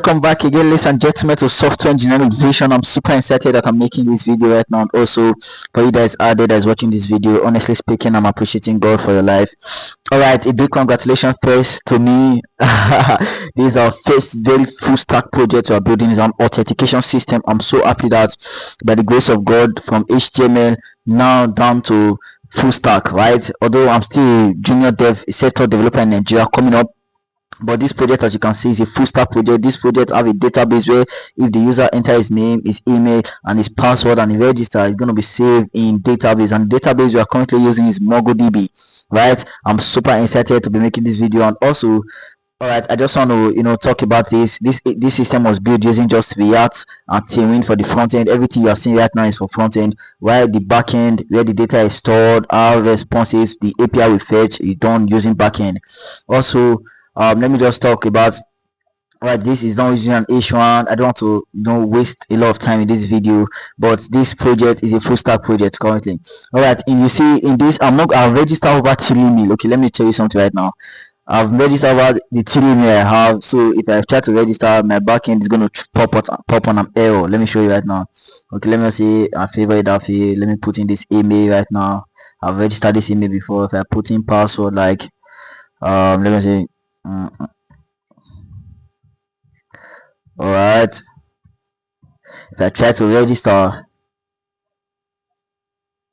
Welcome back again, ladies and gentlemen, to Software Engineering Vision. I'm super excited that I'm making this video right now, and also for you guys out there that's watching this video. Honestly speaking, I'm appreciating God for your life. All right, a big congratulations first to me. This is our first very full stack project we are building, is an authentication system. I'm so happy that by the grace of God, from HTML now down to full stack, right? Although I'm still a junior dev, a sector developer in Nigeria coming up, but this project, as you can see, is a full stack project. This project have a database where if the user enter his name, his email, and his password, and he register, it's going to be saved in database. And the database we are currently using is MongoDB, right? I'm super excited to be making this video. And also, all right, I just want to talk about this system was built using just React and Tailwind for the front end. Everything you are seeing right now is for front end, while the back end, where the data is stored, our responses, the API we fetch, is done using back end. Also, let me just talk about, right, this is not using an H1. I don't want to waste a lot of time in this video, but this project is a full stack project currently. All right, and you see in this, I'll register over Tilimi. Okay, let me tell you something right now. I've registered over the Tilimi I have. So if I try to register, my backend is going to pop on an error. Let me show you right now. Okay, let me see. I favorite that field. Let me put in this email right now. I've registered this email before. If I put in password, like let me see. All right, if I try to register,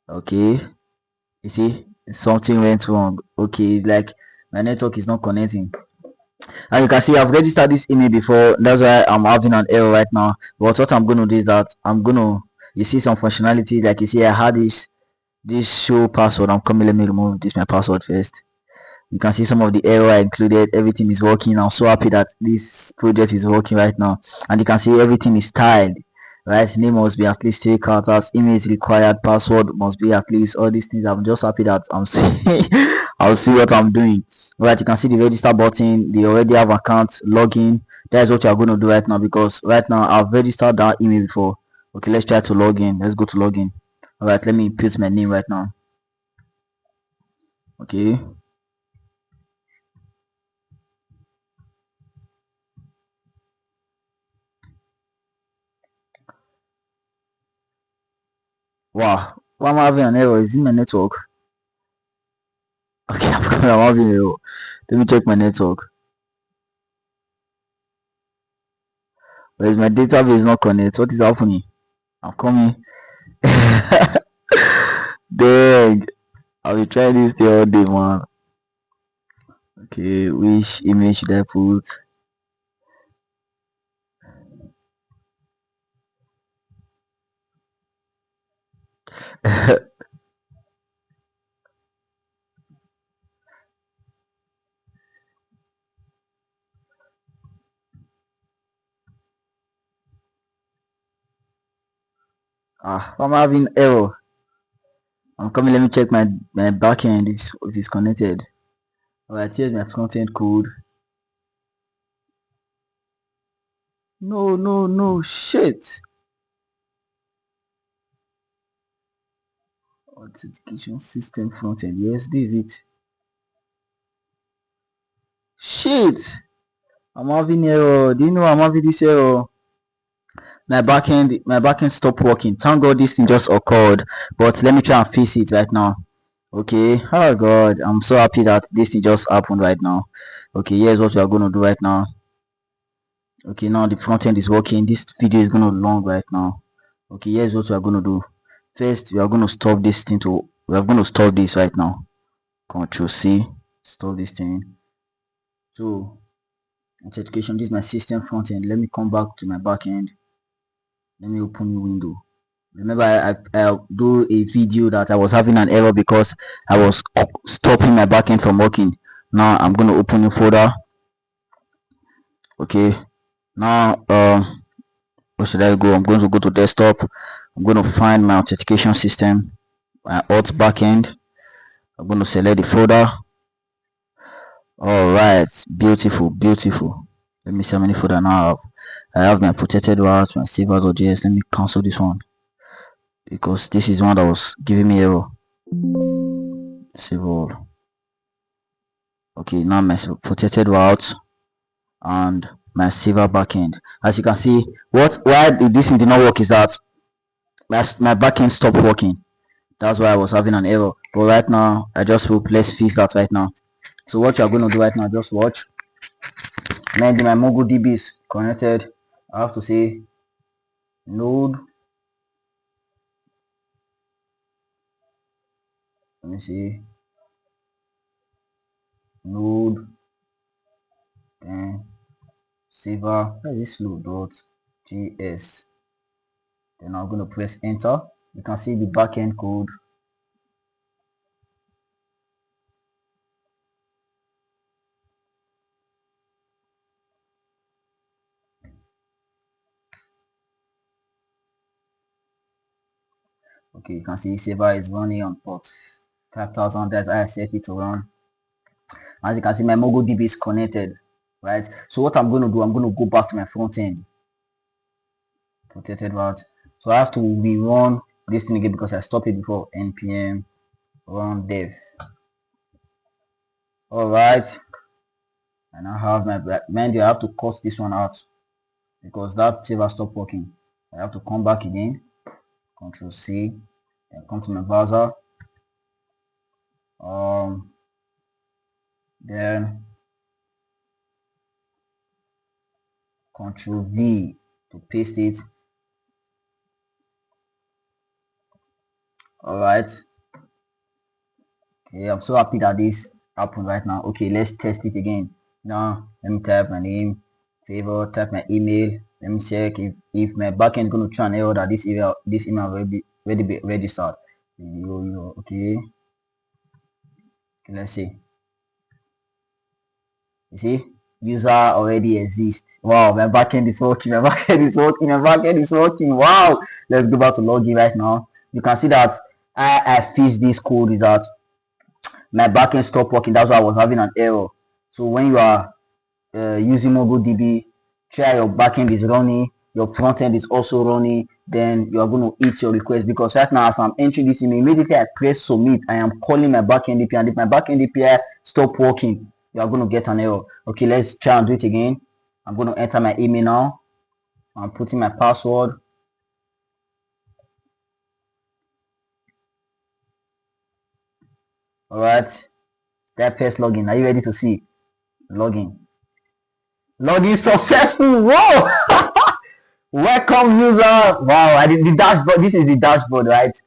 okay, you see something went wrong. Okay, like my network is not connecting, and you can see I've registered this email before. That's why I'm having an error right now. But what I'm going to do is that you see some functionality, like you see I had this show password. I'm coming, let me remove this my password first. You can see some of the error I included. Everything is working. I'm so happy that this project is working right now, and you can see everything is styled, right? Name must be at least 3 characters, image required, password must be at least all these things. I'm just happy that I'm seeing I'll see what I'm doing. Right, you can see the register button. They already have account, login. That is what you are going to do right now, because right now I've registered that email before. Okay, let's try to log in. Let's go to login. All right, let me input my name right now. Okay, wow, why am I having an error? Is it my network? Okay, I'm having an error. Let me check my network. Where is my database not connected? What is happening? I'm coming. Dang, I'll be trying this the all day, man. Okay, which image should I put? I'm having error. I'm coming. Let me check my backend if it's connected. Alright, here's my front end code. No, shit. Authentication system front end. Yes, this is it. Shit, I'm having error. Do you know I'm having this error? My backend stopped working. Thank God this thing just occurred, but let me try and fix it right now. Okay, oh God, I'm so happy that this thing just happened right now. Okay, here's what we are going to do right now. Okay, now the front end is working. This video is going to long right now. Okay, here's what we are going to do. First, we are going to stop this thing we are going to stop this right now. Control C, stop this thing. So authentication, this is my system front end. Let me come back to my back end. Let me open the window. Remember, I do a video that I was having an error because I was stopping my backend from working. Now I'm going to open a folder. Okay, now where should I go? I'm going to go to desktop. I'm going to find my authentication system, my auth backend. I'm going to select the folder. All right, beautiful. Let me see how many folder now I have my protected route, my savers.js. Let me cancel this one because this is one that was giving me error. Save all. Okay, now my protected route, and my silver backend. As you can see, why this thing did not work is that my backend stopped working. That's why I was having an error. But right now, I just hope let's fix that right now. So what you're going to do right now, just watch. Maybe my MongoDB is connected. I have to say node. Let me see. Node. Then saver. Where is this load.js? Then I'm going to press enter. You can see the backend code. Okay, you can see saver is running on port 5000. That's I set it to run. As you can see, my MongoDB is connected, right? So what I'm going to do, I'm going to go back to my front end, protected route. So I have to rerun this thing again because I stopped it before. npm run dev. All right, and I have my mind you, I have to cut this one out because that server stopped working. I have to come back again, Control C, and come to my browser. Then Control V to paste it. All right. Okay, I'm so happy that this happened right now. Okay, let's test it again. Now let me type my name, favor, type my email. Let me check if my backend is going to try an error that this email will be registered. Okay, let's see. You see, user already exists. Wow, my backend is working. My backend is working. My backend is working. Wow. Let's go back to login right now. You can see that I fixed this code is that my backend stopped working. That's why I was having an error. So when you are using MongoDB, try your backend is running, your front end is also running, then you are going to hit your request. Because right now, as I'm entering this email, immediately I press submit, I am calling my backend API, and if my backend API stop working, you are going to get an error. Okay, let's try and do it again. I'm going to enter my email now. I'm putting my password. All right, that press login. Are you ready to see login? Login successful. Whoa. Welcome user. Wow, I did the dashboard. This is the dashboard, right?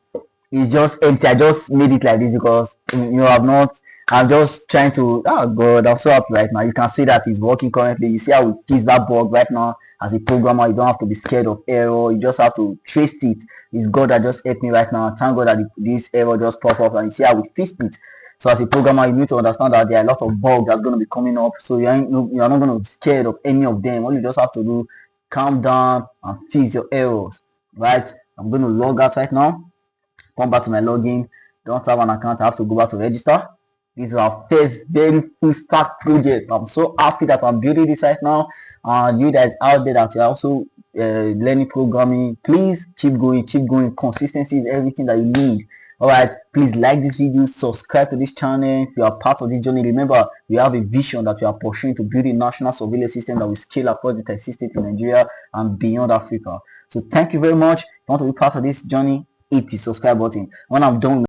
It's just empty. I just made it like this because I'm just trying to. Oh god, I'm so happy right now. You can see that it's working currently. You see how we fix that bug right now. As a programmer, you don't have to be scared of error. You just have to trace it. It's God that just helped me right now. Thank God that this error just popped up, and you see how we fixed it. So as a programmer, you need to understand that there are a lot of bugs that's going to be coming up. So you're not going to be scared of any of them. All you just have to do, calm down and fix your errors. Right? I'm going to log out right now. Come back to my login. Don't have an account. I have to go back to register. This is our first very full stack project. I'm so happy that I'm building this right now. You guys out there that are also learning programming, please keep going, keep going. Consistency is everything that you need. All right, please like this video, subscribe to this channel if you are part of this journey. Remember, we have a vision that we are pursuing to build a national surveillance system that will scale across the 36 states in Nigeria and beyond Africa. So thank you very much. If you want to be part of this journey, hit the subscribe button. When I'm done